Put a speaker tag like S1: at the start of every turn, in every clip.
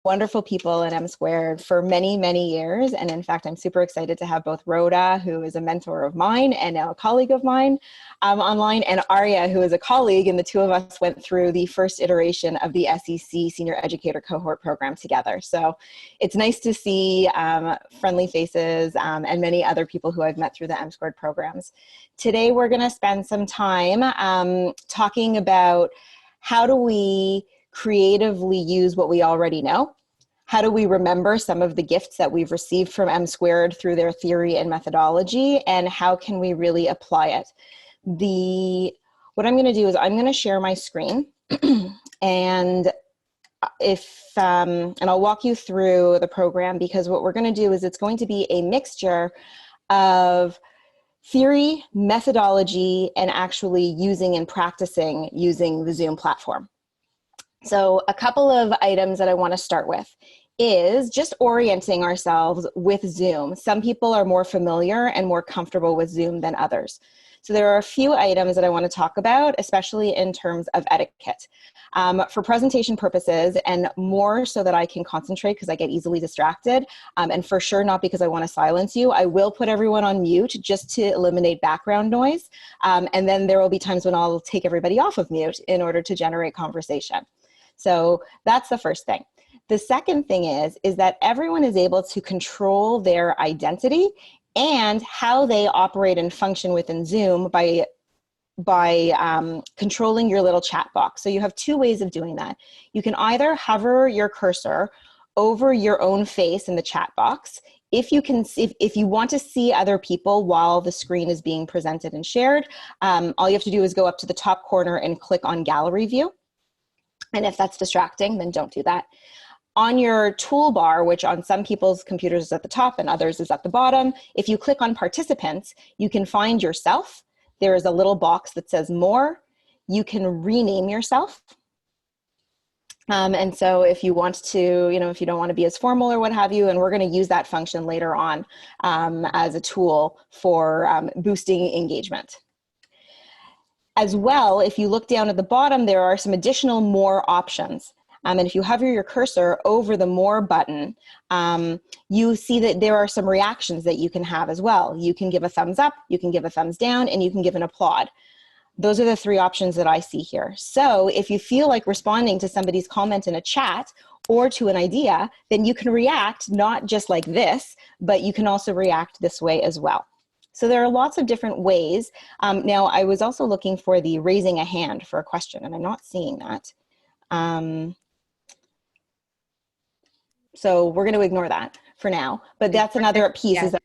S1: wonderful people at M Squared for many, many years. And in fact, I'm super excited to have both Rhoda, who is a mentor of mine and now a colleague of mine online, and Arya, who is a colleague. And the two of us went through the first iteration of the SEC Senior Educator Cohort Program together. So it's nice to see friendly faces and many other people who I've met through the M Squared programs. Today, we're going to spend some time talking about how do we creatively use what we already know? How do we remember some of the gifts that we've received from M Squared through their theory and methodology, and how can we really apply it? What I'm going to do is I'm going to share my screen, and I'll walk you through the program, because what we're going to do is it's going to be a mixture of theory, methodology, and actually using and practicing using the Zoom platform. So a couple of items that I want to start with is just orienting ourselves with Zoom. Some people are more familiar and more comfortable with Zoom than others. So there are a few items that I want to talk about, especially in terms of etiquette. For presentation purposes, and more so that I can concentrate because I get easily distracted, and for sure not because I want to silence you, I will put everyone on mute just to eliminate background noise. And then there will be times when I'll take everybody off of mute in order to generate conversation. So that's the first thing. The second thing is that everyone is able to control their identity and how they operate and function within Zoom by controlling your little chat box. So you have two ways of doing that. You can either hover your cursor over your own face in the chat box. If you want to see other people while the screen is being presented and shared, all you have to do is go up to the top corner and click on Gallery View. And if that's distracting, then don't do that. On your toolbar, which on some people's computers is at the top and others is at the bottom, if you click on Participants, you can find yourself. There is a little box that says More. You can rename yourself. And so if you want to, if you don't want to be as formal or what have you, and we're going to use that function later on as a tool for boosting engagement. As well, if you look down at the bottom, there are some additional More options. And if you hover your cursor over the More button, you see that there are some reactions that you can have as well. You can give a thumbs up, you can give a thumbs down, and you can give an applaud. Those are the three options that I see here. So if you feel like responding to somebody's comment in a chat or to an idea, then you can react not just like this, but you can also react this way as well. So there are lots of different ways. Now, I was also looking for the raising a hand for a question, and I'm not seeing that. So we're going to ignore that for now. But that's another piece.
S2: Yeah.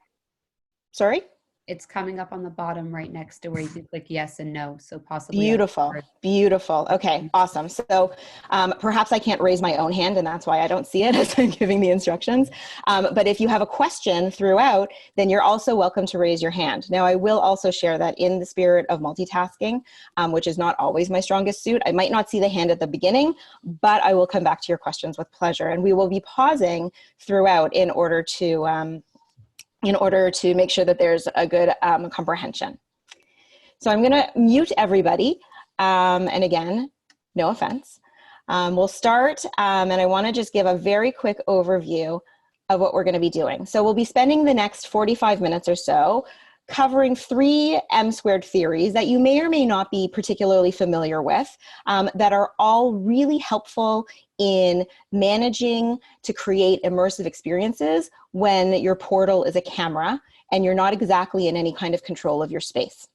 S1: Sorry?
S2: It's coming up on the bottom right next to where you can click yes and no. So possibly.
S1: Beautiful, beautiful. Okay, awesome. So perhaps I can't raise my own hand, and that's why I don't see it as I'm giving the instructions. But if you have a question throughout, then you're also welcome to raise your hand. Now, I will also share that in the spirit of multitasking, which is not always my strongest suit, I might not see the hand at the beginning, but I will come back to your questions with pleasure. And we will be pausing throughout in order to make sure that there's a good comprehension. So I'm going to mute everybody. And again, no offense. We'll start, and I want to just give a very quick overview of what we're going to be doing. So we'll be spending the next 45 minutes or so covering 3 M squared theories that you may or may not be particularly familiar with, that are all really helpful in managing to create immersive experiences when your portal is a camera and you're not exactly in any kind of control of your space.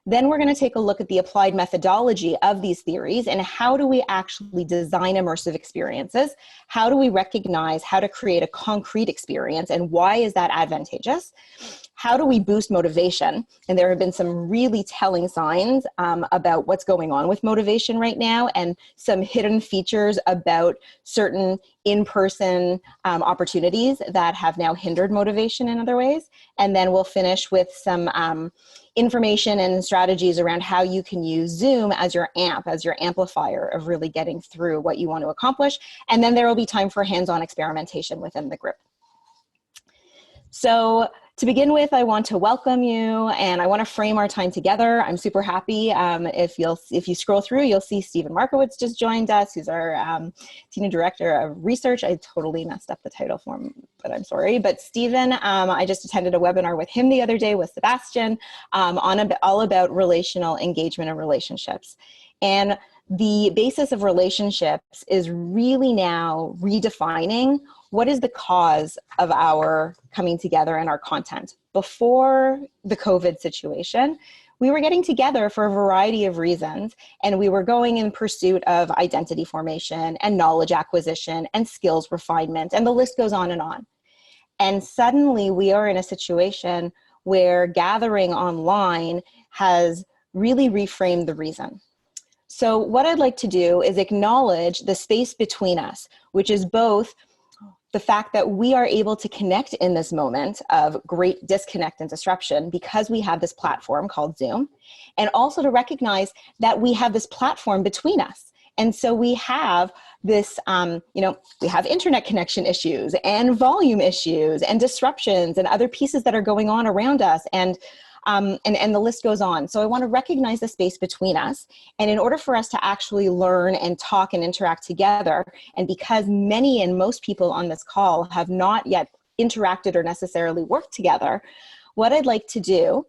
S1: Then we're going to take a look at the applied methodology of these theories and how do we actually design immersive experiences? How do we recognize how to create a concrete experience, and why is that advantageous? How do we boost motivation? And there have been some really telling signs about what's going on with motivation right now, and some hidden features about certain in-person opportunities that have now hindered motivation in other ways. And then we'll finish with some information and strategies around how you can use Zoom as your amplifier of really getting through what you want to accomplish. And then there will be time for hands-on experimentation within the group. So to begin with, I want to welcome you, and I want to frame our time together. I'm super happy. If you scroll through, you'll see Stephen Markowitz just joined us, who's our Senior Director of Research. I totally messed up the title for him, but I'm sorry. But Stephen, I just attended a webinar with him the other day with Sebastian all about relational engagement and relationships. And the basis of relationships is really now redefining what is the cause of our coming together and our content. Before the COVID situation, we were getting together for a variety of reasons, and we were going in pursuit of identity formation and knowledge acquisition and skills refinement, and the list goes on and on. And suddenly we are in a situation where gathering online has really reframed the reason. So what I'd like to do is acknowledge the space between us, which is both the fact that we are able to connect in this moment of great disconnect and disruption because we have this platform called Zoom, and also to recognize that we have this platform between us. And so we have this, we have internet connection issues and volume issues and disruptions and other pieces that are going on around us. And the list goes on. So I want to recognize the space between us. And in order for us to actually learn and talk and interact together, and because many and most people on this call have not yet interacted or necessarily worked together, what I'd like to do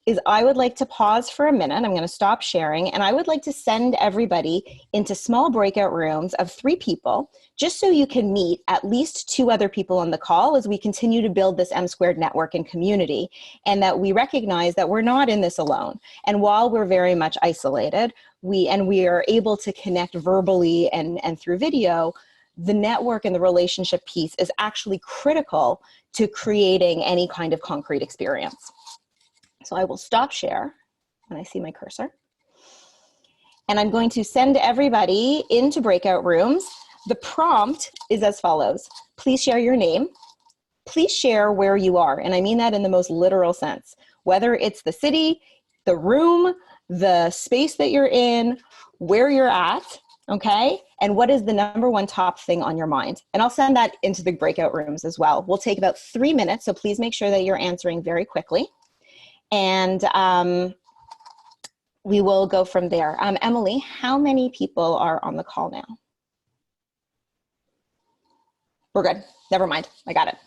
S1: is I would like to pause for a minute. I'm going to stop sharing, and I would like to send everybody into small breakout rooms of 3 people, just so you can meet at least 2 other people on the call as we continue to build this M² network and community, and that we recognize that we're not in this alone. And while we're very much isolated, we are able to connect verbally and through video, the network and the relationship piece is actually critical to creating any kind of concrete experience. So I will stop share when I see my cursor. And I'm going to send everybody into breakout rooms. The prompt is as follows. Please share your name. Please share where you are. And I mean that in the most literal sense, whether it's the city, the room, the space that you're in, where you're at, okay? And what is the #1 top thing on your mind? And I'll send that into the breakout rooms as well. We'll take about 3 minutes, so please make sure that you're answering very quickly. And we will go from there. Emily, how many people are on the call now? We're good. Never mind. I got it.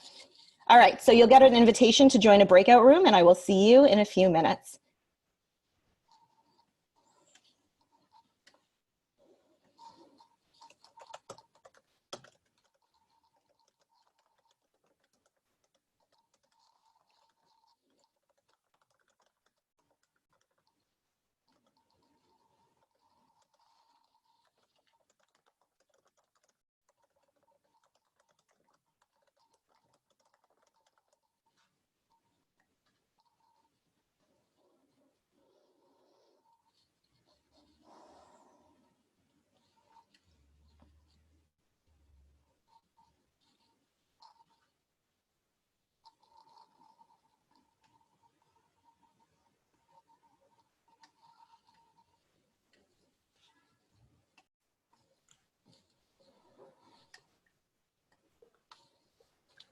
S1: All right. So you'll get an invitation to join a breakout room, and I will see you in a few minutes.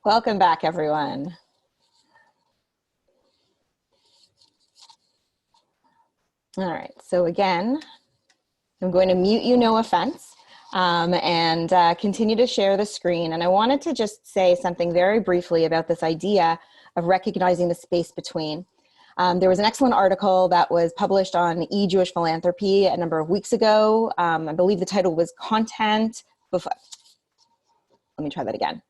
S1: Welcome back, everyone. All right, so again, I'm going to mute you, no offense, and continue to share the screen. And I wanted to just say something very briefly about this idea of recognizing the space between. There was an excellent article that was published on Jewish Philanthropy a number of weeks ago. I believe the title was Content Before, let me try that again.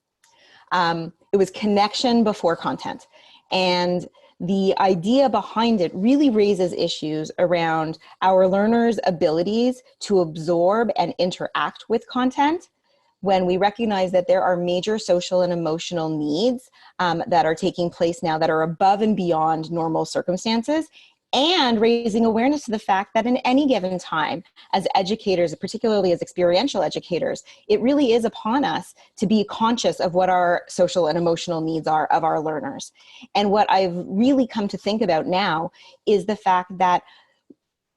S1: It was Connection Before Content. And the idea behind it really raises issues around our learners' abilities to absorb and interact with content when we recognize that there are major social and emotional needs that are taking place now that are above and beyond normal circumstances, and raising awareness to the fact that in any given time, as educators, particularly as experiential educators, it really is upon us to be conscious of what our social and emotional needs are of our learners. And what I've really come to think about now is the fact that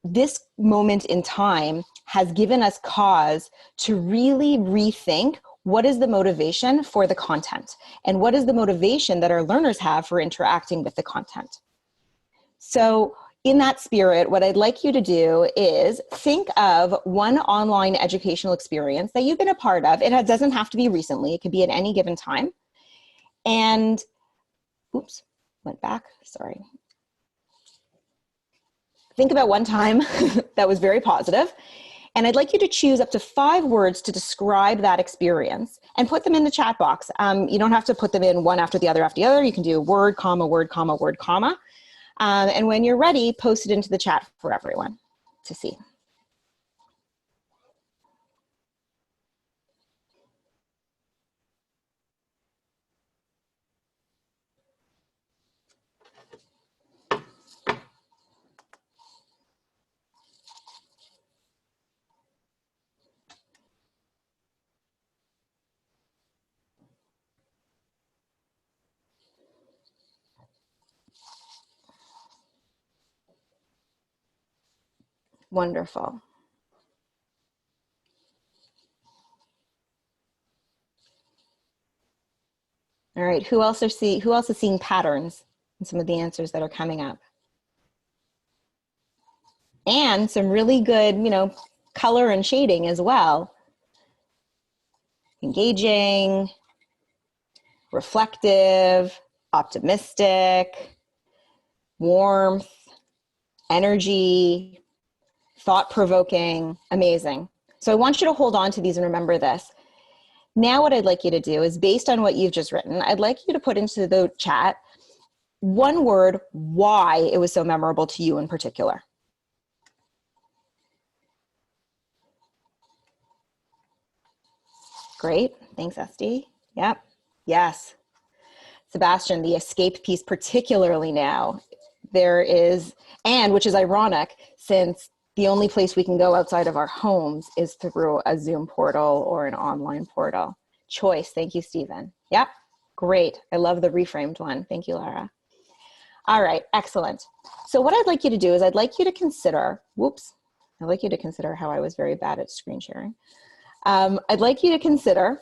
S1: this moment in time has given us cause to really rethink what is the motivation for the content? And what is the motivation that our learners have for interacting with the content? So in that spirit, what I'd like you to do is think of one online educational experience that you've been a part of. It doesn't have to be recently. It could be at any given time. And, oops, went back, sorry. Think about one time that was very positive. And I'd like you to choose up to 5 words to describe that experience and put them in the chat box. You don't have to put them in one after the other. You can do word, comma, word, comma, word, comma. And when you're ready, post it into the chat for everyone to see. Wonderful. All right, who else is seeing patterns in some of the answers that are coming up? And some really good, color and shading as well. Engaging, reflective, optimistic, warmth, energy, thought-provoking, amazing. So I want you to hold on to these and remember this. Now what I'd like you to do is, based on what you've just written, I'd like you to put into the chat one word why it was so memorable to you in particular. Great, thanks Esty. Yep, yes. Sebastian, the escape piece particularly now. There is, and which is ironic, since the only place we can go outside of our homes is through a Zoom portal or an online portal. Choice, thank you, Stephen. Yep, great. I love the reframed one. Thank you, Lara. All right, excellent. So what I'd like you to do is I'd like you to consider, I'd like you to consider how I was very bad at screen sharing. I'd like you to consider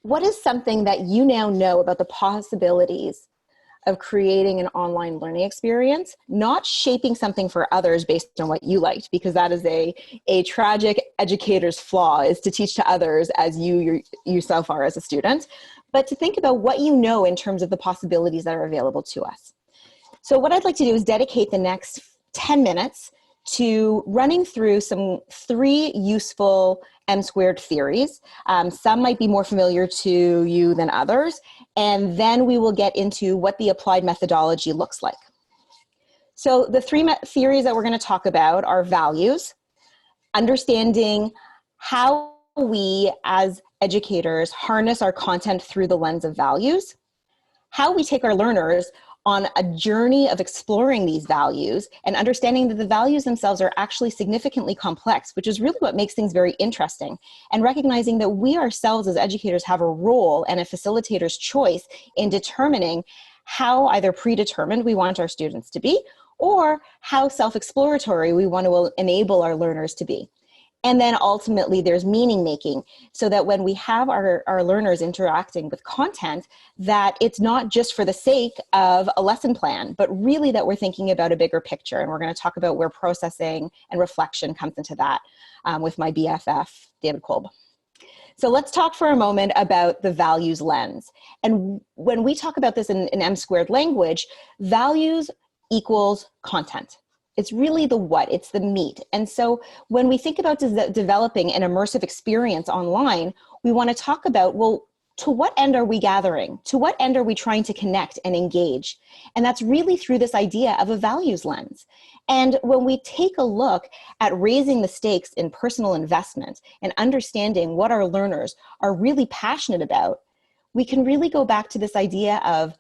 S1: what is something that you now know about the possibilities of creating an online learning experience, not shaping something for others based on what you liked, because that is a tragic educator's flaw, is to teach to others as you yourself are as a student, but to think about what you know in terms of the possibilities that are available to us. So what I'd like to do is dedicate the next 10 minutes to running through 3 useful M-squared theories. Some might be more familiar to you than others, and then we will get into what the applied methodology looks like. So the 3 theories that we're going to talk about are values, understanding how we as educators harness our content through the lens of values, how we take our learners on a journey of exploring these values and understanding that the values themselves are actually significantly complex, which is really what makes things very interesting, and recognizing that we ourselves as educators have a role and a facilitator's choice in determining how either predetermined we want our students to be or how self-exploratory we want to enable our learners to be. And then ultimately there's meaning making, so that when we have our learners interacting with content, that it's not just for the sake of a lesson plan, but really that we're thinking about a bigger picture. And we're going to talk about where processing and reflection comes into that with my BFF, David KOLB. So let's talk for a moment about the values lens. And when we talk about this in M-squared language, values equals content. It's really the what, it's the meat. And so when we think about developing an immersive experience online, we want to talk about, well, to what end are we gathering? To what end are we trying to connect and engage? And that's really through this idea of a values lens. And when we take a look at raising the stakes in personal investment and understanding what our learners are really passionate about, we can really go back to this idea of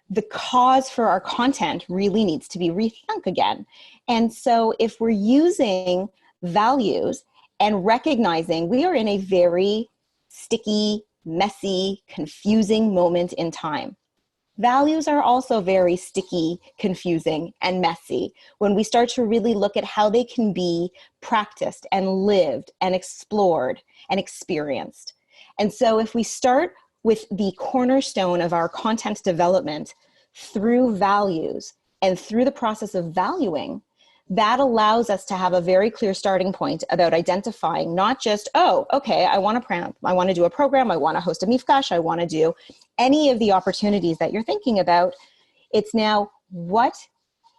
S1: the cause for our content really needs to be rethunk again. And so if we're using values and recognizing we are in a very sticky, messy, confusing moment in time. Values are also very sticky, confusing, and messy when we start to really look at how they can be practiced and lived and explored and experienced. And so if we start with the cornerstone of our content development through values and through the process of valuing, that allows us to have a very clear starting point about identifying not just, oh, okay, I want to do a program, I want to host a mifkash, I want to do any of the opportunities that you're thinking about. It's now, what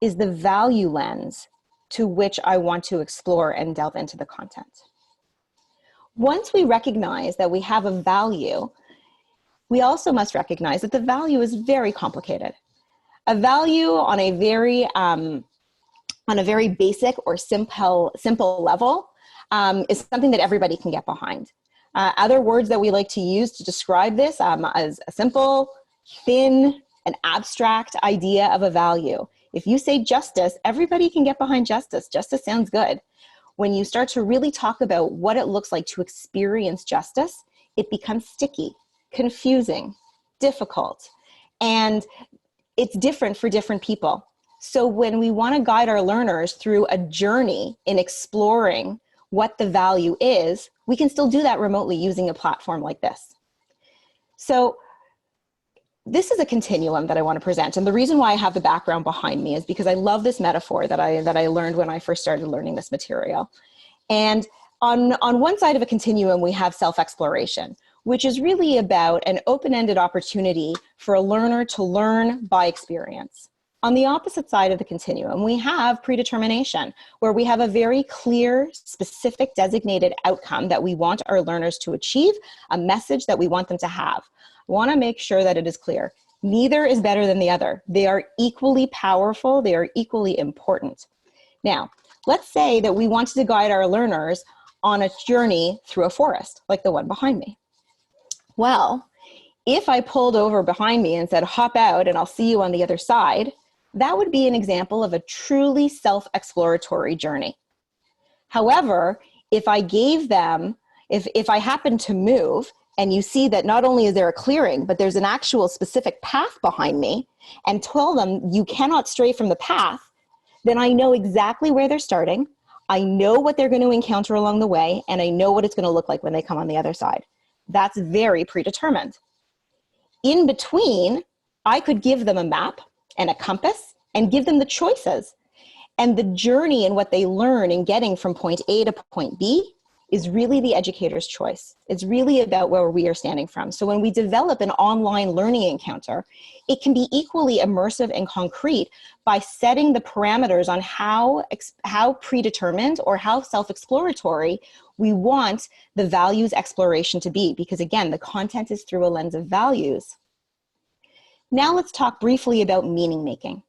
S1: is the value lens to which I want to explore and delve into the content? Once we recognize that we have a value, we also must recognize that the value is very complicated. A value on a very basic or simple level is something that everybody can get behind. Other words that we like to use to describe this as a simple, thin, and abstract idea of a value. If you say justice, everybody can get behind justice. Justice sounds good. When you start to really talk about what it looks like to experience justice, it becomes sticky, confusing, difficult, and it's different for different people. So when we want to guide our learners through a journey in exploring what the value is, we can still do that remotely using a platform like this. So this is a continuum that I want to present. And the reason why I have the background behind me is because I love this metaphor that I learned when I first started learning this material. And on one side of a continuum, we have self-exploration, which is really about an open-ended opportunity for a learner to learn by experience. On the opposite side of the continuum, we have predetermination, where we have a very clear, specific, designated outcome that we want our learners to achieve, a message that we want them to have. I want to make sure that it is clear. Neither is better than the other. They are equally powerful. They are equally important. Now, let's say that we wanted to guide our learners on a journey through a forest, like the one behind me. Well, if I pulled over behind me and said, hop out and I'll see you on the other side, that would be an example of a truly self-exploratory journey. However, if I gave them, if I happened to move and you see that not only is there a clearing, but there's an actual specific path behind me, and told them you cannot stray from the path, then I know exactly where they're starting, I know what they're going to encounter along the way, and I know what it's going to look like when they come on the other side. That's very predetermined. In between, I could give them a map and a compass and give them the choices. And the journey and what they learn in getting from point A to point B is really the educator's choice. It's really about where we are standing from. So when we develop an online learning encounter, it can be equally immersive and concrete by setting the parameters on how predetermined or how self-exploratory we want the values exploration to be, because again, the content is through a lens of values. Now let's talk briefly about meaning making.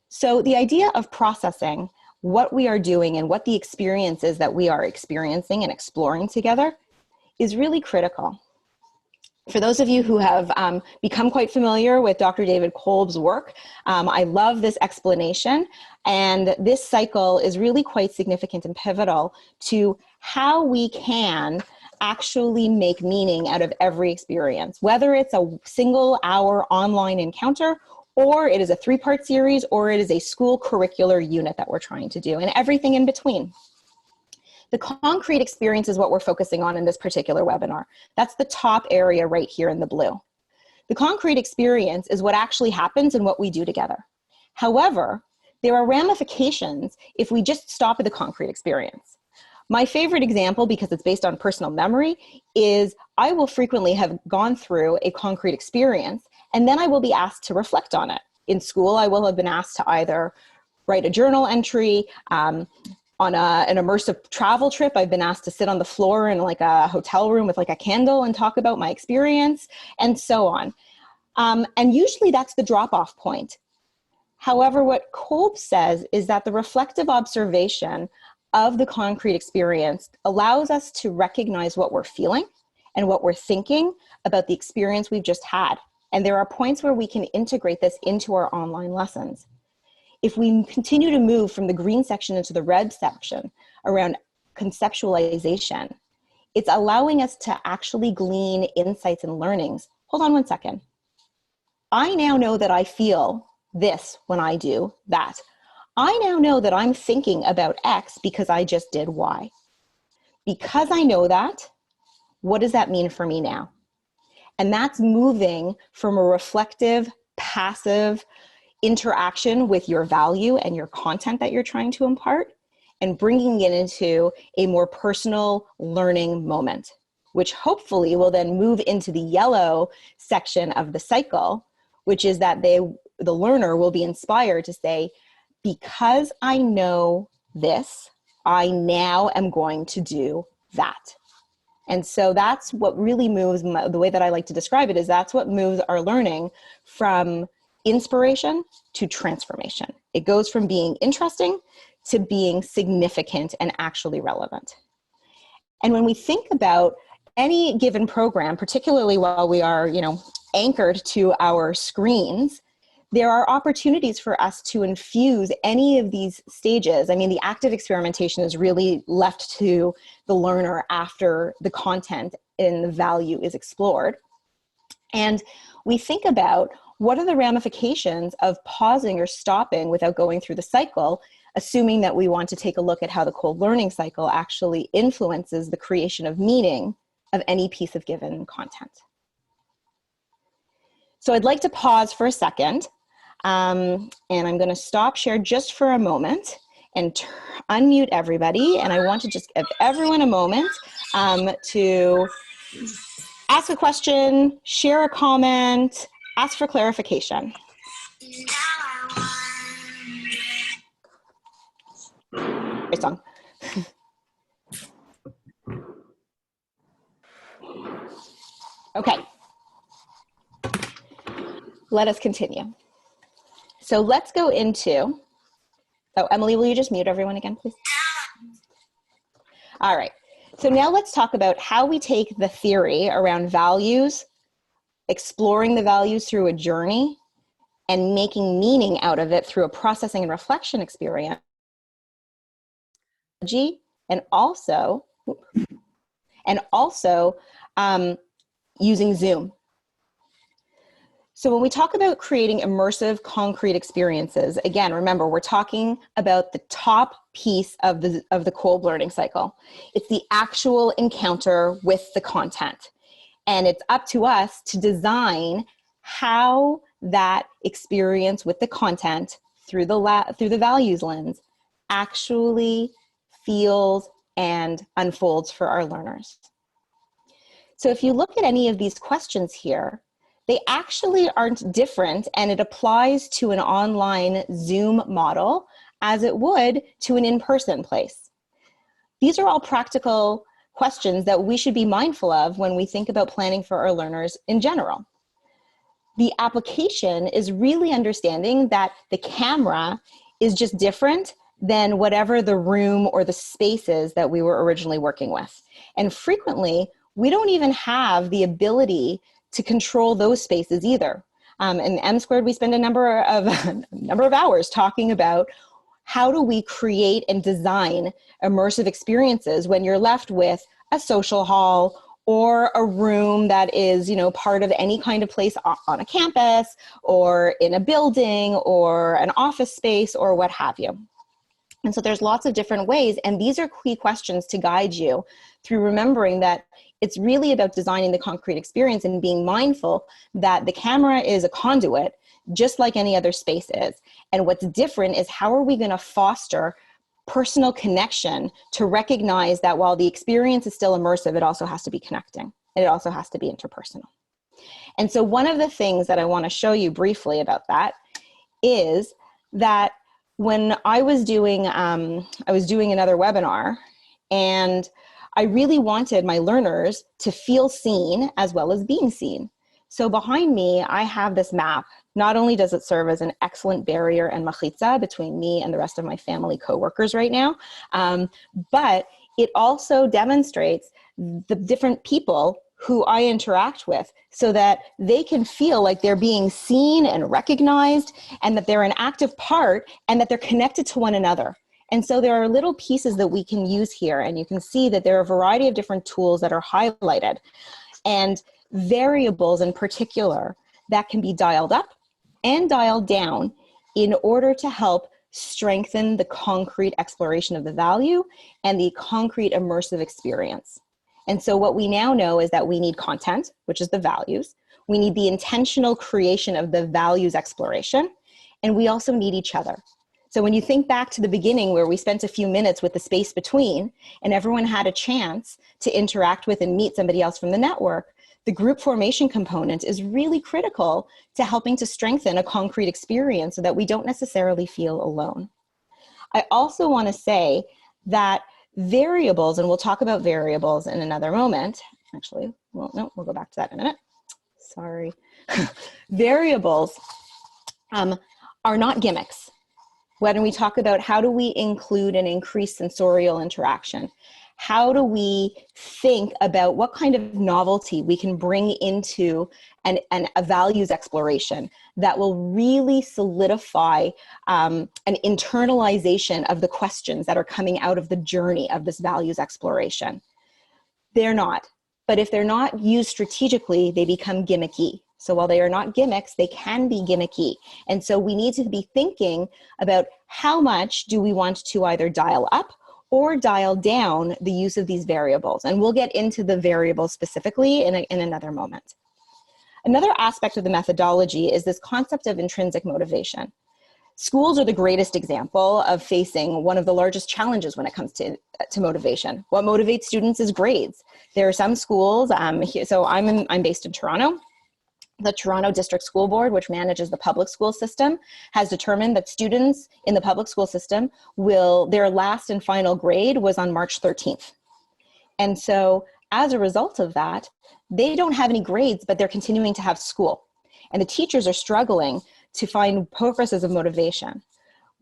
S1: So the idea of processing what we are doing and what the experience is that we are experiencing and exploring together is really critical. For those of you who have become quite familiar with Dr. David KOLB's work, I love this explanation, and this cycle is really quite significant and pivotal to how we can actually make meaning out of every experience, whether it's a single-hour online encounter, or it is a 3-part series, or it is a school curricular unit that we're trying to do, and everything in between. The concrete experience is what we're focusing on in this particular webinar. That's the top area right here in the blue. The concrete experience is what actually happens and what we do together. However, there are ramifications if we just stop at the concrete experience. My favorite example, because it's based on personal memory, is I will frequently have gone through a concrete experience and then I will be asked to reflect on it. In school, I will have been asked to either write a journal entry. On an immersive travel trip, I've been asked to sit on the floor in like a hotel room with like a candle and talk about my experience, and so on. And usually that's the drop-off point. However, what KOLB says is that the reflective observation of the concrete experience allows us to recognize what we're feeling and what we're thinking about the experience we've just had. And there are points where we can integrate this into our online lessons. If we continue to move from the green section into the red section around conceptualization, it's allowing us to actually glean insights and learnings. Hold on one second. I now know that I feel this when I do that. I now know that I'm thinking about X because I just did Y. Because I know that, what does that mean for me now? And that's moving from a reflective, passive interaction with your value and your content that you're trying to impart, and bringing it into a more personal learning moment, which hopefully will then move into the yellow section of the cycle, which is that the learner will be inspired to say, because I know this, I now am going to do that. And so that's what really moves, the way that I like to describe it is that's what moves our learning from inspiration to transformation. It goes from being interesting to being significant and actually relevant. And when we think about any given program, particularly while we are, anchored to our screens, there are opportunities for us to infuse any of these stages. I mean, the active experimentation is really left to the learner after the content and the value is explored. And we think about what are the ramifications of pausing or stopping without going through the cycle, assuming that we want to take a look at how the KOLB learning cycle actually influences the creation of meaning of any piece of given content. So I'd like to pause for a second, and I'm going to stop share just for a moment and unmute everybody. And I want to just give everyone a moment to ask a question, share a comment, ask for clarification. Great song. Okay. Let us continue. So let's go into, oh, Emily, will you just mute everyone again, please? All right. So now let's talk about how we take the theory around values, exploring the values through a journey, and making meaning out of it through a processing and reflection experience, and also using Zoom. So when we talk about creating immersive, concrete experiences, again, remember, we're talking about the top piece of the KOLB learning cycle. It's the actual encounter with the content. And it's up to us to design how that experience with the content through the values lens actually feels and unfolds for our learners. So if you look at any of these questions here, they actually aren't different, and it applies to an online Zoom model as it would to an in-person place. These are all practical questions that we should be mindful of when we think about planning for our learners in general. The application is really understanding that the camera is just different than whatever the room or the space is that we were originally working with. And frequently, we don't even have the ability to control those spaces either. In M Squared, we spend a number of hours talking about how do we create and design immersive experiences when you're left with a social hall or a room that is, part of any kind of place on a campus or in a building or an office space or what have you. And so there's lots of different ways, and these are key questions to guide you through remembering that it's really about designing the concrete experience and being mindful that the camera is a conduit, just like any other space is. And what's different is how are we going to foster personal connection to recognize that while the experience is still immersive, it also has to be connecting, and it also has to be interpersonal. And so one of the things that I want to show you briefly about that is that when I was doing another webinar, and I really wanted my learners to feel seen as well as being seen. So behind me, I have this map. Not only does it serve as an excellent barrier and machitza between me and the rest of my family coworkers right now, but it also demonstrates the different people who I interact with so that they can feel like they're being seen and recognized and that they're an active part and that they're connected to one another. And so there are little pieces that we can use here, and you can see that there are a variety of different tools that are highlighted and variables in particular that can be dialed up and dialed down in order to help strengthen the concrete exploration of the value and the concrete immersive experience. And so what we now know is that we need content, which is the values. We need the intentional creation of the values exploration, and we also need each other. So when you think back to the beginning where we spent a few minutes with the space between and everyone had a chance to interact with and meet somebody else from the network, the group formation component is really critical to helping to strengthen a concrete experience so that we don't necessarily feel alone. I also want to say that variables, and we'll talk about variables in another moment. Actually, well, no, we'll go back to that in a minute. Sorry. Variables are not gimmicks. When we talk about how do we include and increase sensorial interaction, how do we think about what kind of novelty we can bring into a values exploration that will really solidify an internalization of the questions that are coming out of the journey of this values exploration? They're not. But if they're not used strategically, they become gimmicky. So while they are not gimmicks, they can be gimmicky. And so we need to be thinking about how much do we want to either dial up or dial down the use of these variables. And we'll get into the variables specifically in another moment. Another aspect of the methodology is this concept of intrinsic motivation. Schools are the greatest example of facing one of the largest challenges when it comes to motivation. What motivates students is grades. There are some schools, so I'm based in Toronto. The Toronto District School Board, which manages the public school system, has determined that students in the public school system their last and final grade was on March 13th. And so as a result of that, they don't have any grades, but they're continuing to have school. And the teachers are struggling to find purposes of motivation.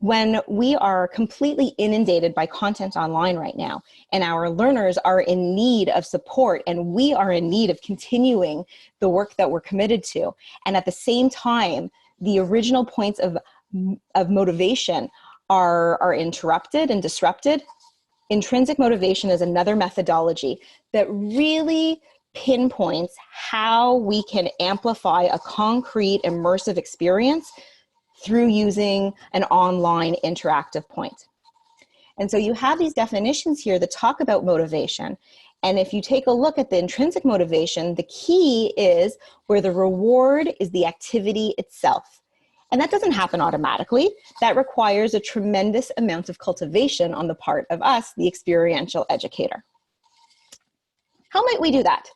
S1: When we are completely inundated by content online right now, and our learners are in need of support, and we are in need of continuing the work that we're committed to, and at the same time, the original points of motivation are interrupted and disrupted, intrinsic motivation is another methodology that really pinpoints how we can amplify a concrete, immersive experience through using an online interactive point. And so you have these definitions here that talk about motivation. And if you take a look at the intrinsic motivation, the key is where the reward is the activity itself. And that doesn't happen automatically. That requires a tremendous amount of cultivation on the part of us, the experiential educator. How might we do that?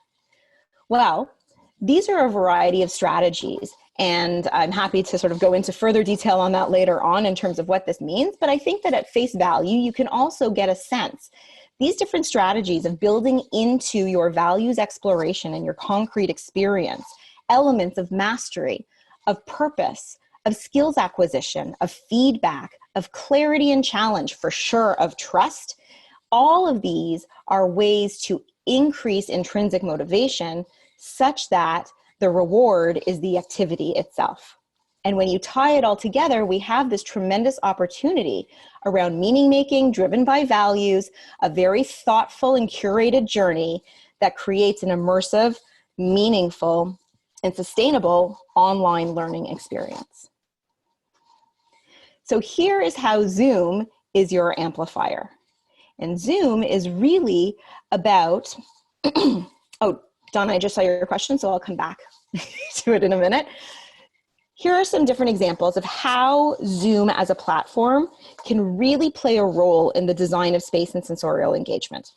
S1: Well, these are a variety of strategies, and I'm happy to sort of go into further detail on that later on in terms of what this means, but I think that at face value, you can also get a sense. These different strategies of building into your values exploration and your concrete experience, elements of mastery, of purpose, of skills acquisition, of feedback, of clarity and challenge, for sure, of trust, all of these are ways to increase intrinsic motivation such that the reward is the activity itself. And when you tie it all together, we have this tremendous opportunity around meaning making driven by values, a very thoughtful and curated journey that creates an immersive, meaningful, and sustainable online learning experience. So here is how Zoom is your amplifier. And Zoom is really about, oh, Donna, I just saw your question, so I'll come back to it in a minute. Here are some different examples of how Zoom as a platform can really play a role in the design of space and sensorial engagement.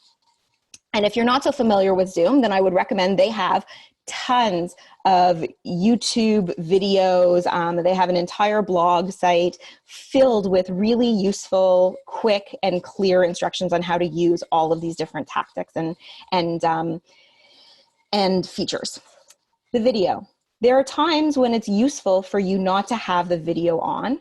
S1: And if you're not so familiar with Zoom, then I would recommend they have tons of YouTube videos. They have an entire blog site filled with really useful, quick, and clear instructions on how to use all of these different tactics and features. The video. There are times when it's useful for you not to have the video on.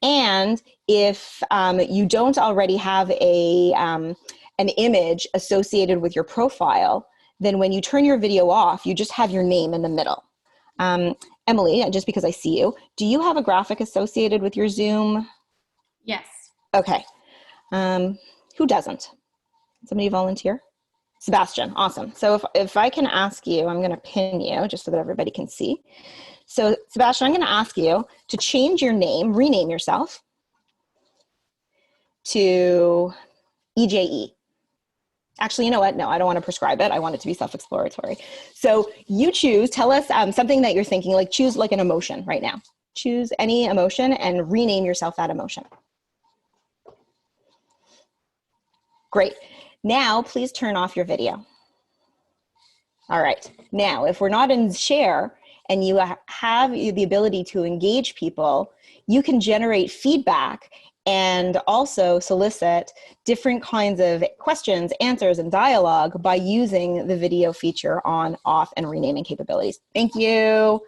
S1: And if you don't already have an image associated with your profile, then when you turn your video off, you just have your name in the middle. Emily, just because I see you, do you have a graphic associated with your Zoom?
S2: Yes.
S1: Okay. Who doesn't? Somebody volunteer? Sebastian, awesome. So if I can ask you, I'm going to pin you just so that everybody can see. So Sebastian, I'm going to ask you to change your name, rename yourself to EJE. Actually, you know what? No, I don't want to prescribe it. I want it to be self-exploratory. So you choose, tell us something that you're thinking, like choose like an emotion right now. Choose any emotion and rename yourself that emotion. Great. Now, please turn off your video. All right. Now, if we're not in share and you have the ability to engage people, you can generate feedback and also solicit different kinds of questions, answers, and dialogue by using the video feature on, off, and renaming capabilities. Thank you.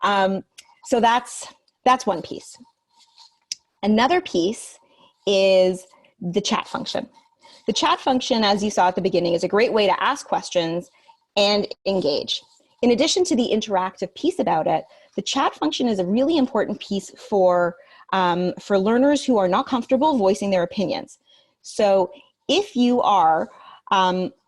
S1: So that's one piece. Another piece is the chat function. The chat function, as you saw at the beginning, is a great way to ask questions and engage. In addition to the interactive piece about it, the chat function is a really important piece for learners who are not comfortable voicing their opinions. So if you are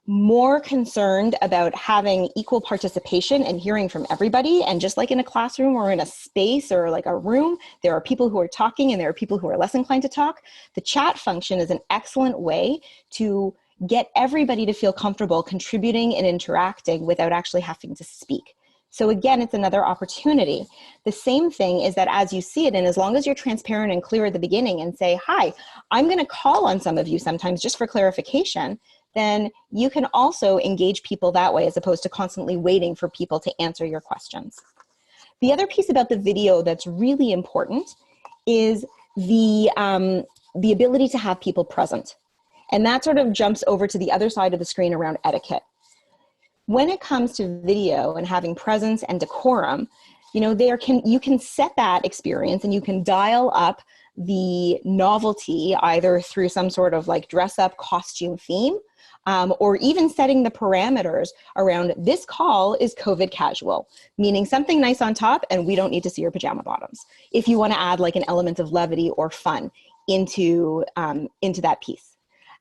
S1: more concerned about having equal participation and hearing from everybody, and just like in a classroom or in a space or like a room, there are people who are talking and there are people who are less inclined to talk, the chat function is an excellent way to get everybody to feel comfortable contributing and interacting without actually having to speak. So again, it's another opportunity. The same thing is that as you see it, and as long as you're transparent and clear at the beginning and say, hi, I'm going to call on some of you sometimes just for clarification, then you can also engage people that way as opposed to constantly waiting for people to answer your questions. The other piece about the video that's really important is the ability to have people present. And that sort of jumps over to the other side of the screen around etiquette. When it comes to video and having presence and decorum, you know, you can set that experience and you can dial up the novelty either through some sort of like dress up costume theme, or even setting the parameters around this call is COVID casual, meaning something nice on top and we don't need to see your pajama bottoms. If you want to add like an element of levity or fun into that piece.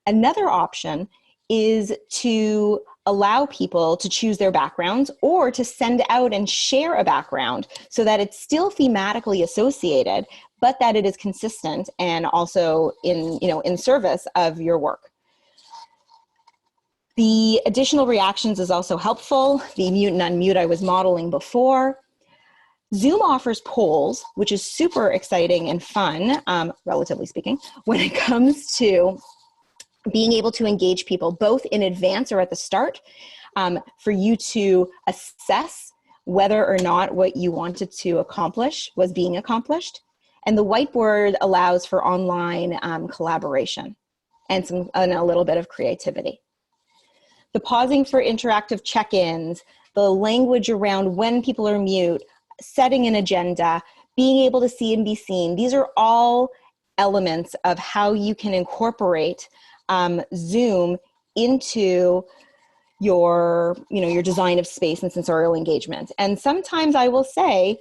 S1: Another option is to allow people to choose their backgrounds or to send out and share a background so that it's still thematically associated, but that it is consistent and also in service of your work. The additional reactions is also helpful. The mute and unmute I was modeling before. Zoom offers polls, which is super exciting and fun, relatively speaking, when it comes to being able to engage people both in advance or at the start, for you to assess whether or not what you wanted to accomplish was being accomplished. And the whiteboard allows for online collaboration and a little bit of creativity. The pausing for interactive check-ins, the language around when people are mute, setting an agenda, being able to see and be seen, these are all elements of how you can incorporate Zoom into your design of space and sensorial engagement. And sometimes I will say,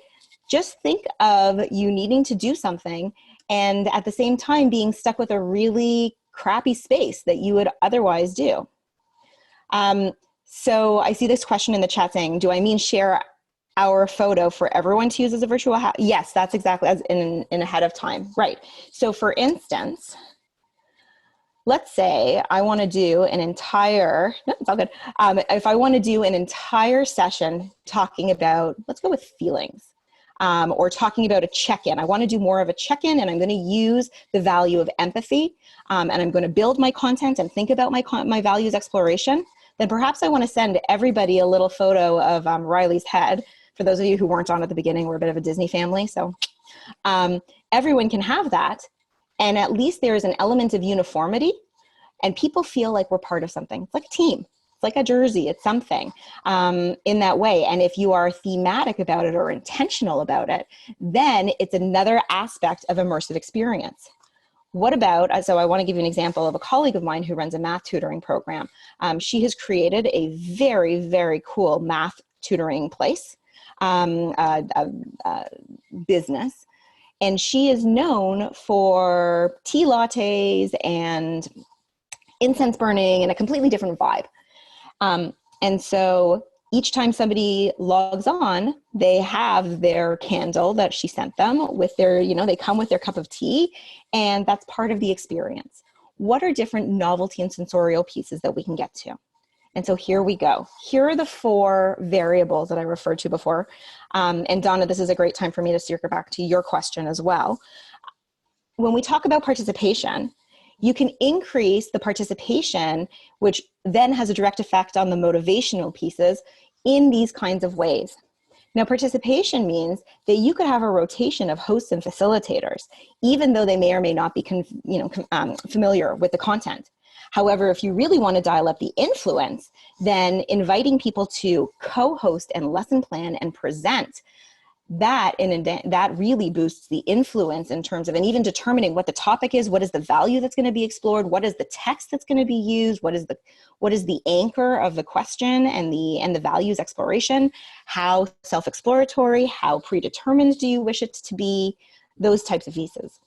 S1: just think of you needing to do something and at the same time being stuck with a really crappy space that you would otherwise do. So I see this question in the chat saying, do I mean share our photo for everyone to use as a virtual Yes, that's exactly as in ahead of time. Right. So for instance, let's say I want to do an entire, no, it's all good. If I want to do an entire session talking about, let's go with feelings, or talking about a check-in. I want to do more of a check-in and I'm going to use the value of empathy, and I'm going to build my content and think about my values exploration. Then perhaps I want to send everybody a little photo of Riley's head. For those of you who weren't on at the beginning, we're a bit of a Disney family. So everyone can have that. And at least there is an element of uniformity and people feel like we're part of something. It's like a team. It's like a jersey. It's something in that way. And if you are thematic about it or intentional about it, then it's another aspect of immersive experience. What about, so I want to give you an example of a colleague of mine who runs a math tutoring program. She has created a very, very cool math tutoring place, business. And she is known for tea lattes and incense burning and a completely different vibe. And so each time somebody logs on, they have their candle that she sent them with their, they come with their cup of tea, and that's part of the experience. what are different novelty and sensorial pieces that we can get to? And so here we go. Here are the 4 variables that I referred to before. And Donna, this is a great time for me to circle back to your question as well. When we talk about participation, you can increase the participation, which then has a direct effect on the motivational pieces in these kinds of ways. Now, participation means that you could have a rotation of hosts and facilitators, even though they may or may not be familiar with the content. However, if you really want to dial up the influence, then inviting people to co-host and lesson plan and present, that really boosts the influence in terms of, and even determining what the topic is, what is the value that's going to be explored, what is the text that's going to be used, what is the anchor of the question and the values exploration, how self-exploratory, how predetermined do you wish it to be, those types of pieces.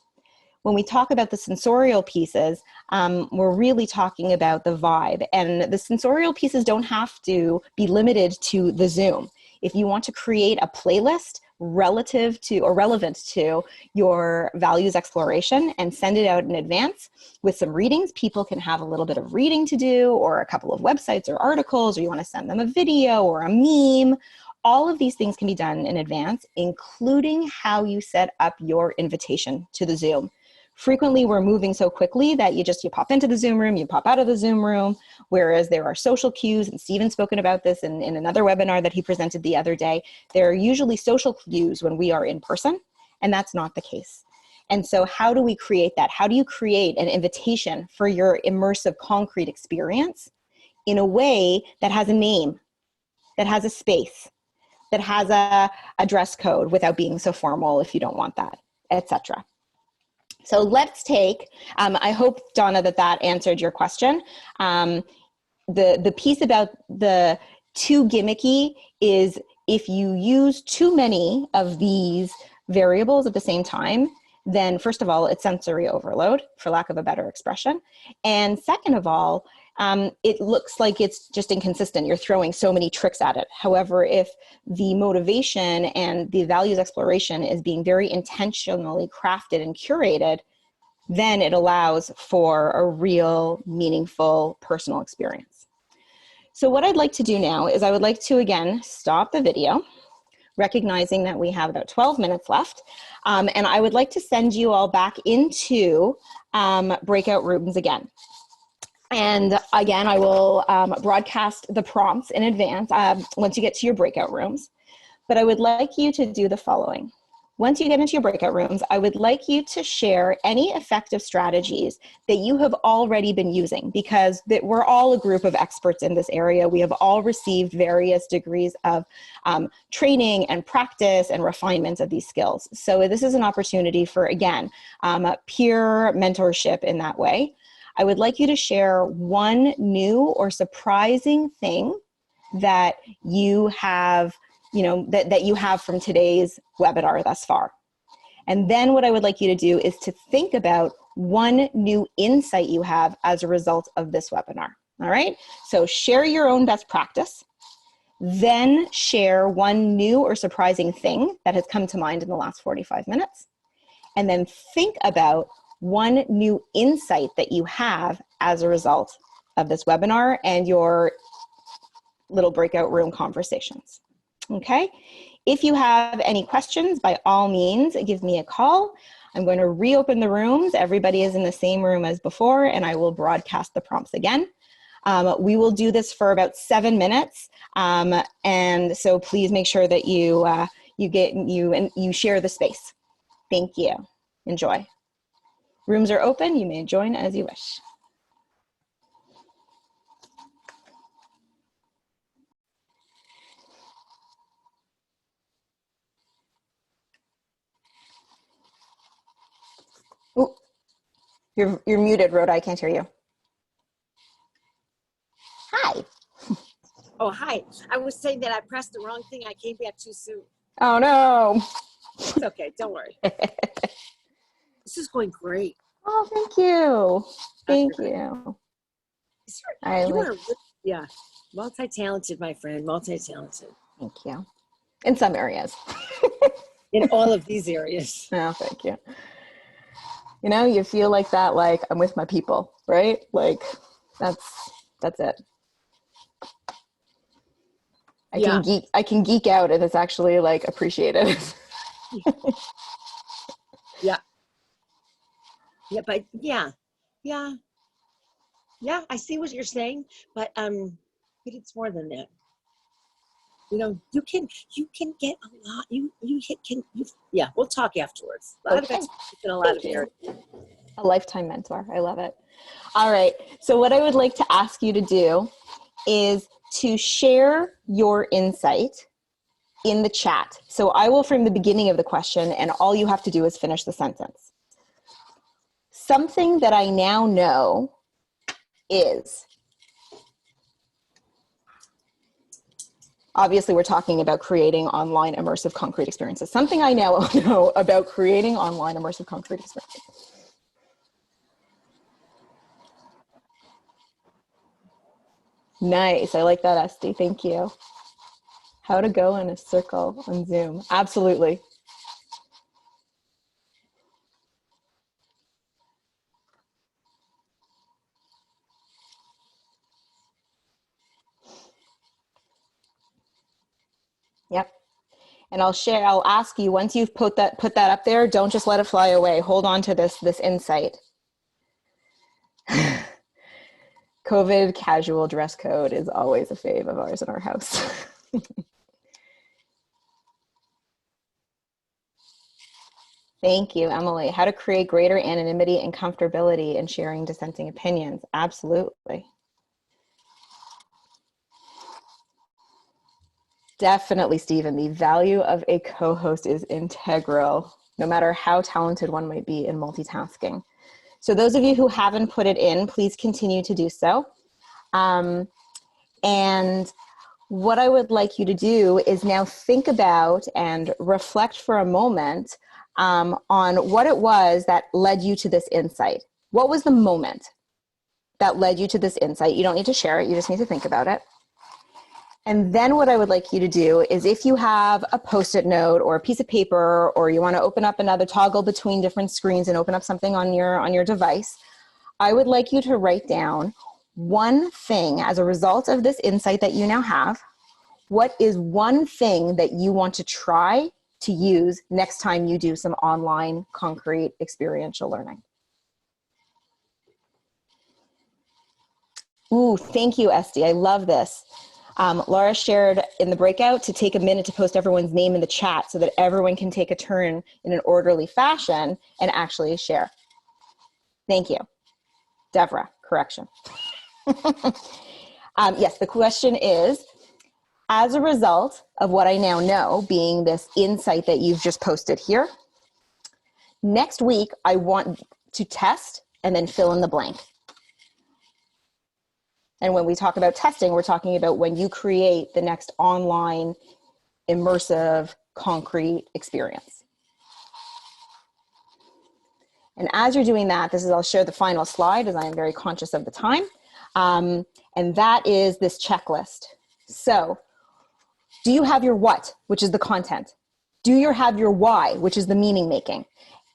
S1: When we talk about the sensorial pieces, we're really talking about the vibe, and the sensorial pieces don't have to be limited to the Zoom. If you want to create a playlist relative to or relevant to your values exploration and send it out in advance with some readings, people can have a little bit of reading to do, or a couple of websites or articles, or you want to send them a video or a meme. All of these things can be done in advance, including how you set up your invitation to the Zoom. Frequently, we're moving so quickly that you pop into the Zoom room, you pop out of the Zoom room, whereas there are social cues, and Stephen's spoken about this in another webinar that he presented the other day. There are usually social cues when we are in person, and that's not the case. And so how do we create that? How do you create an invitation for your immersive concrete experience in a way that has a name, that has a space, that has a dress code without being so formal if you don't want that, etc. So let's take, I hope, Donna, that answered your question. The piece about the too gimmicky is if you use too many of these variables at the same time, then first of all, it's sensory overload, for lack of a better expression. And second of all, it looks like it's just inconsistent. You're throwing so many tricks at it. However, if the motivation and the values exploration is being very intentionally crafted and curated, then it allows for a real, meaningful, personal experience. So what I'd like to do now is I would like to, again, stop the video, recognizing that we have about 12 minutes left. And I would like to send you all back into breakout rooms again. And again, I will broadcast the prompts in advance once you get to your breakout rooms. But I would like you to do the following. Once you get into your breakout rooms, I would like you to share any effective strategies that you have already been using, because we're all a group of experts in this area. We have all received various degrees of training and practice and refinement of these skills. So this is an opportunity for, again, peer mentorship in that way. I would like you to share one new or surprising thing that you have that you have from today's webinar thus far. And then what I would like you to do is to think about one new insight you have as a result of this webinar. All right? So share your own best practice, then share one new or surprising thing that has come to mind in the last 45 minutes, and then think about one new insight that you have as a result of this webinar and your little breakout room conversations. Okay, if you have any questions, by all means, give me a call. I'm going to reopen the rooms. Everybody is in the same room as before, and I will broadcast the prompts again. We will do this for about 7 minutes, and so please make sure that you share the space. Thank you. Enjoy. Rooms are open. You may join as you wish. Ooh, you're muted, Rhoda. I can't hear you. Hi.
S3: Oh, hi. I was saying that I pressed the wrong thing. I came back too soon.
S1: Oh, no.
S3: It's okay. Don't worry. This is going great.
S1: Oh, thank you. Thank you.
S3: You are, yeah, multi-talented, my friend, multi-talented.
S1: Thank you. In some areas.
S3: In all of these areas.
S1: Oh, thank you. You know, you feel like that, like I'm with my people, right? Like that's it. I can geek out and it's actually like appreciated.
S3: Yeah. Yeah, but yeah, I see what you're saying, but it's more than that. You know, you can get a lot. Yeah, we'll talk afterwards. A lot of expertise and a lot of areas.
S1: A lifetime mentor. I love it. All right. So what I would like to ask you to do is to share your insight in the chat. So I will frame the beginning of the question and all you have to do is finish the sentence. Something that I now know is. Obviously, we're talking about creating online immersive concrete experiences. Something I now know about creating online immersive concrete experiences. Nice. I like that, Esty. Thank you. How to go in a circle on Zoom. Absolutely. Yep. And I'll ask you, once you've put that up there, don't just let it fly away. Hold on to this insight. COVID casual dress code is always a fave of ours in our house. Thank you, Emily. How to create greater anonymity and comfortability in sharing dissenting opinions. Absolutely. Definitely, Stephen. The value of a co-host is integral, no matter how talented one might be in multitasking. So those of you who haven't put it in, please continue to do so. And what I would like you to do is now think about and reflect for a moment on what it was that led you to this insight. What was the moment that led you to this insight? You don't need to share it. You just need to think about it. And then what I would like you to do is, if you have a Post-it note or a piece of paper, or you want to open up another toggle between different screens and open up something on your device, I would like you to write down one thing as a result of this insight that you now have. What is one thing that you want to try to use next time you do some online concrete experiential learning? Ooh, thank you, Esty. I love this. Laura shared in the breakout to take a minute to post everyone's name in the chat so that everyone can take a turn in an orderly fashion and actually share. Thank you. Devra, correction. Yes, the question is, as a result of what I now know, being this insight that you've just posted here, next week I want to test and then fill in the blank. And when we talk about testing, we're talking about when you create the next online immersive concrete experience. And as you're doing that, I'll share the final slide as I am very conscious of the time. And that is this checklist. So do you have your what, which is the content? Do you have your why, which is the meaning making?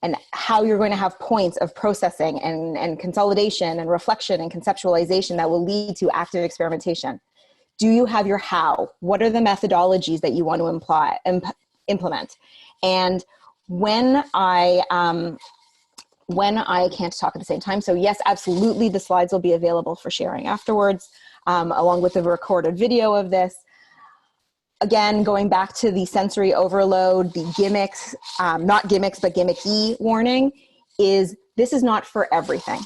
S1: And how you're going to have points of processing and consolidation and reflection and conceptualization that will lead to active experimentation. Do you have your how? What are the methodologies that you want to implement? And when I can't talk at the same time, so yes, absolutely, the slides will be available for sharing afterwards, along with the recorded video of this. Again, going back to the sensory overload, the gimmicks, not gimmicks, but gimmicky warning is this is not for everything.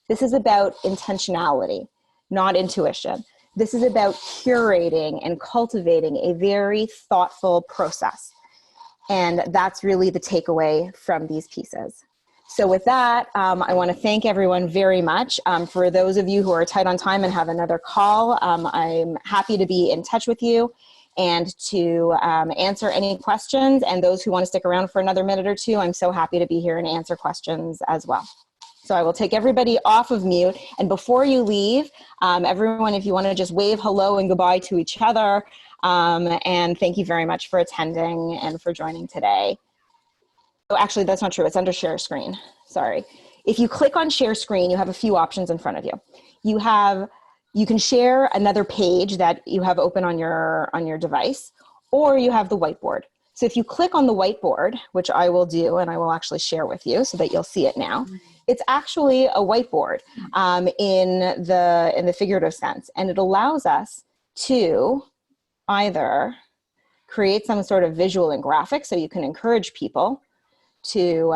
S1: This is about intentionality, not intuition. This is about curating and cultivating a very thoughtful process. And that's really the takeaway from these pieces. So with that, I want to thank everyone very much. For those of you who are tight on time and have another call, I'm happy to be in touch with you and to answer any questions. And those who want to stick around for another minute or two, I'm so happy to be here and answer questions as well. So I will take everybody off of mute. And before you leave, everyone, if you want to just wave hello and goodbye to each other. And thank you very much for attending and for joining today. Oh, actually, that's not true. It's under share screen. Sorry. if you click on share screen, you have a few options in front of you. You can share another page that you have open on your device, or you have the whiteboard. So if you click on the whiteboard, which I will do, and I will actually share with you so that you'll see it now, it's actually a whiteboard in the figurative sense. And it allows us to either create some sort of visual and graphic so you can encourage people to,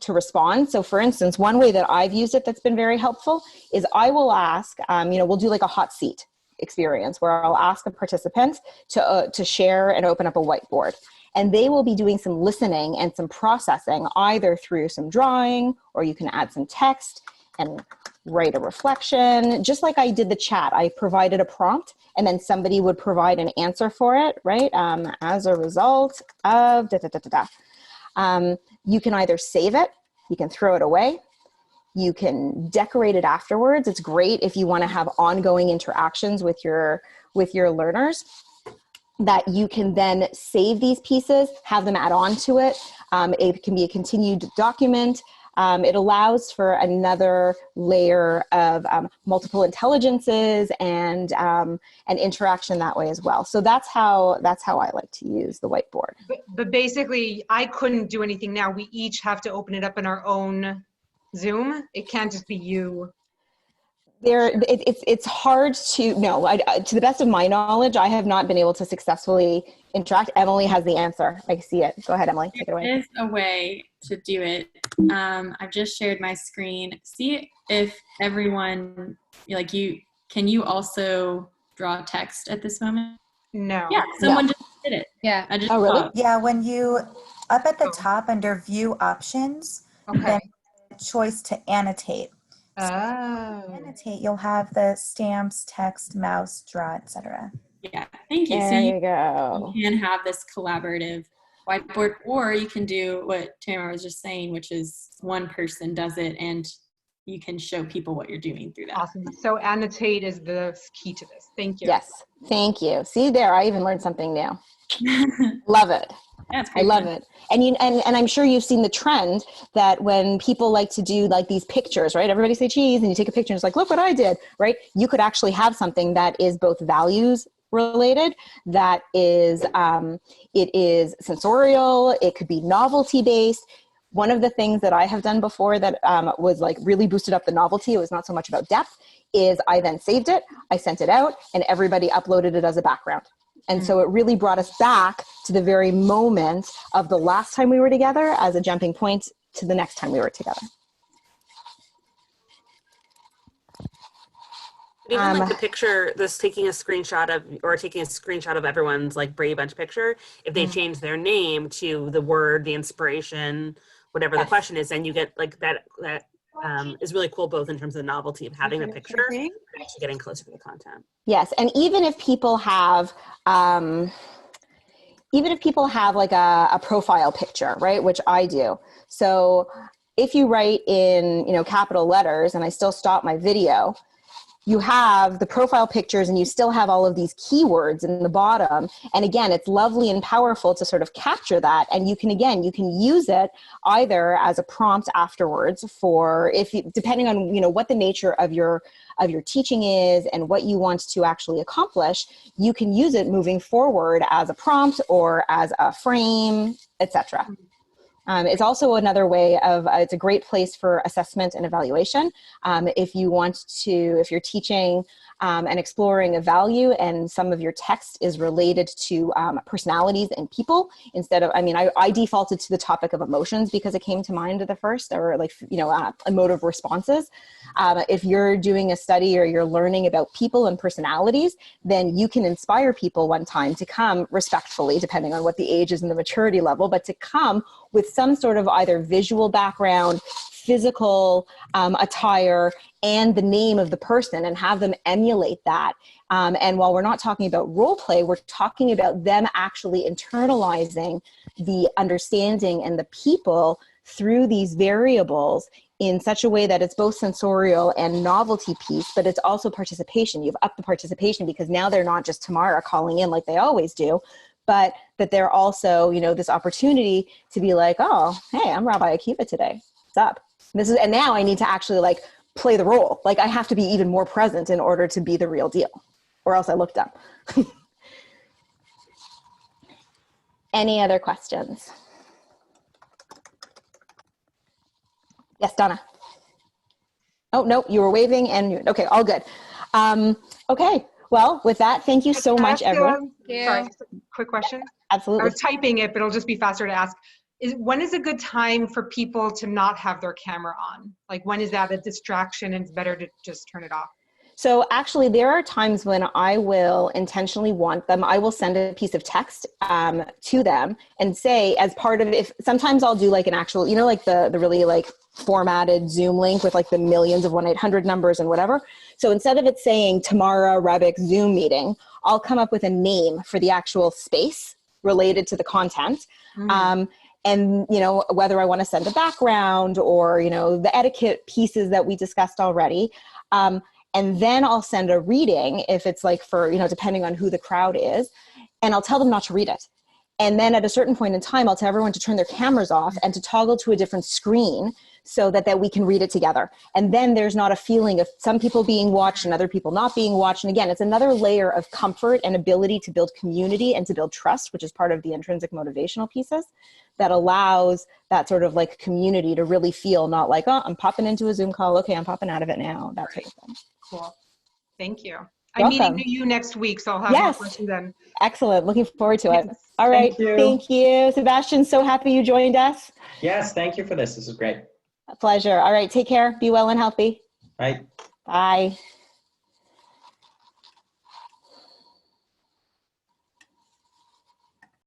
S1: to respond. So for instance, one way that I've used it that's been very helpful is I will ask, we'll do like a hot seat experience where I'll ask a participant to share and open up a whiteboard. And they will be doing some listening and some processing, either through some drawing, or you can add some text and write a reflection. Just like I did the chat, I provided a prompt and then somebody would provide an answer for it, right? As a result of you can either save it, you can throw it away, you can decorate it afterwards. It's great if you want to have ongoing interactions with your learners, that you can then save these pieces, have them add on to it. It can be a continued document. It allows for another layer of multiple intelligences and interaction that way as well. So that's how I like to use the whiteboard.
S4: But basically, I couldn't do anything now. We each have to open it up in our own Zoom. It can't just be you. It's hard to know. To the best of my knowledge, I have not been able to successfully interact. Emily has the answer. I see it. Go ahead, Emily. Take it away.
S5: There is a way to do it. I've just shared my screen. See if everyone, can you also draw text at this moment?
S4: No.
S5: Yeah, someone just did it.
S2: Yeah.
S5: I just
S1: Oh, really?
S6: Yeah, when you, up at the top under view options,
S4: Okay.
S6: then choice to annotate. So annotate, you'll have the stamps, text, mouse, draw, etc.
S5: Yeah, thank you.
S1: There
S5: So
S1: you go.
S5: you can have this collaborative whiteboard, or you can do what Tamara was just saying, which is one person does it and you can show people what you're doing through that.
S4: Awesome. So annotate is the key to this. Thank you.
S1: Yes, thank you. See there, I even learned something new. Love it.
S5: That's
S1: I love it. And I'm sure you've seen the trend that when people like to do like these pictures, right? Everybody say cheese and you take a picture and it's like, look what I did, right? You could actually have something that is both values related, that is, it is sensorial, it could be novelty based. One of the things that I have done before that was like really boosted up the novelty, it was not so much about depth, is I then saved it, I sent it out, and everybody uploaded it as a background. And so it really brought us back to the very moment of the last time we were together as a jumping point to the next time we were together.
S7: Even like the picture, taking a screenshot of everyone's like Brady Bunch picture, if they change their name to the word, the inspiration, whatever the question is, then you get like that is really cool, both in terms of the novelty of having a picture and actually getting closer to the content.
S1: Yes, and even if people have like a profile picture, right, which I do. So if you write in, capital letters, and I still stop my video, you have the profile pictures and you still have all of these keywords in the bottom. And again, it's lovely and powerful to sort of capture that. And you can use it either as a prompt afterwards for depending on, what the nature of your teaching is and what you want to actually accomplish, you can use it moving forward as a prompt or as a frame, etc. It's also another way of, it's a great place for assessment and evaluation. If you're teaching and exploring a value and some of your text is related to personalities and people, instead of, I defaulted to the topic of emotions because it came to mind at the first, or like, emotive responses. If you're doing a study or you're learning about people and personalities, then you can inspire people one time to come respectfully, depending on what the age is and the maturity level, but to come with some sort of either visual background, physical attire, and the name of the person, and have them emulate that. And while we're not talking about role play, we're talking about them actually internalizing the understanding and the people through these variables in such a way that it's both sensorial and novelty piece, but it's also participation. You've upped the participation because now they're not just Tamara calling in like they always do, but that they're also, this opportunity to be like, oh, hey, I'm Rabbi Akiva today. What's up? And now I need to actually like play the role. Like I have to be even more present in order to be the real deal, or else I look dumb. Any other questions? Yes, Donna. Oh, no, you were waving and okay, all good. Okay, well, with that, thank you so much, everyone.
S8: Sorry, just a quick question.
S1: Absolutely.
S8: I was typing it, but it'll just be faster to ask. When is a good time for people to not have their camera on? Like when is that a distraction and it's better to just turn it off?
S1: So actually there are times when I will intentionally want them, I will send a piece of text to them and say as part of it, sometimes I'll do like an actual, you know, like the really like formatted Zoom link with like the millions of 1-800 numbers and whatever. So instead of it saying Tamara Rebick Zoom meeting, I'll come up with a name for the actual space related to the content. And, you know, whether I want to send a background or, you know, the etiquette pieces that we discussed already. And then I'll send a reading if it's like for, you know, depending on who the crowd is, and I'll tell them not to read it. And then at a certain point in time, I'll tell everyone to turn their cameras off and to toggle to a different screen so that we can read it together. And then there's not a feeling of some people being watched and other people not being watched. And again, it's another layer of comfort and ability to build community and to build trust, which is part of the intrinsic motivational pieces that allows that sort of like community to really feel not like, oh, I'm popping into a Zoom call. Okay, I'm popping out of it now. That type of thing.
S8: Cool. Thank you.
S1: Welcome.
S8: I'm meeting you next week, so I'll have more questions then.
S1: Excellent. Looking forward to it.
S8: Yes.
S1: All right.
S9: Thank you.
S1: Sebastian, so happy you joined us.
S9: Yes, thank you for this. This is great.
S1: A pleasure. All right. Take care. Be well and healthy.
S9: Bye.
S1: Bye.